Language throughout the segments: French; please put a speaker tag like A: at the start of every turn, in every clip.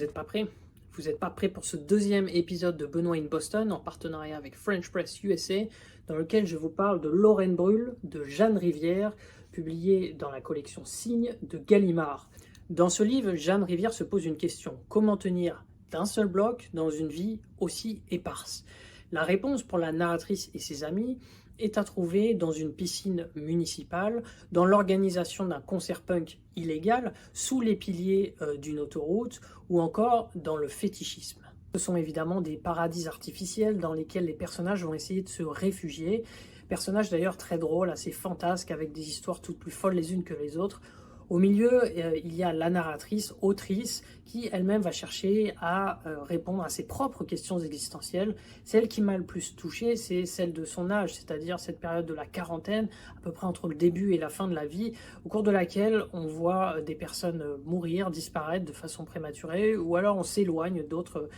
A: n'êtes pas prêts? Vous n'êtes pas prêts pour ce deuxième épisode de Benoît in Boston en partenariat avec French Press USA, dans lequel je vous parle de Lorraine Brul, de Jeanne Rivière, publié dans la collection Signes de Gallimard. Dans ce livre, Jeanne Rivière se pose une question: comment tenir d'un seul bloc dans une vie aussi éparse? La réponse pour la narratrice et ses amis est à trouver dans une piscine municipale, dans l'organisation d'un concert punk illégal, sous les piliers d'une autoroute, ou encore dans le fétichisme. Ce sont évidemment des paradis artificiels dans lesquels les personnages vont essayer de se réfugier. Personnages d'ailleurs très drôles, assez fantasques, avec des histoires toutes plus folles les unes que les autres. Au milieu, il y a la narratrice, autrice, qui elle-même va chercher à répondre à ses propres questions existentielles. Celle qui m'a le plus touché, c'est celle de son âge, c'est-à-dire cette période de la quarantaine, à peu près entre le début et la fin de la vie, au cours de laquelle on voit des personnes mourir, disparaître de façon prématurée, ou alors on s'éloigne d'autres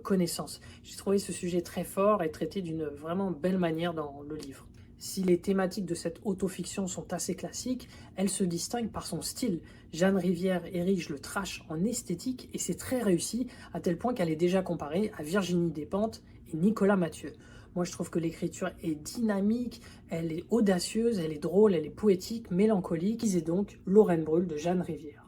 A: connaissances. J'ai trouvé ce sujet très fort et traité d'une vraiment belle manière dans le livre. Si les thématiques de cette autofiction sont assez classiques, elle se distingue par son style. Jeanne Rivière érige le trash en esthétique et c'est très réussi, à tel point qu'elle est déjà comparée à Virginie Despentes et Nicolas Mathieu. Moi je trouve que l'écriture est dynamique, elle est audacieuse, elle est drôle, elle est poétique, mélancolique. Lisez donc Lorraine Brul de Jeanne Rivière.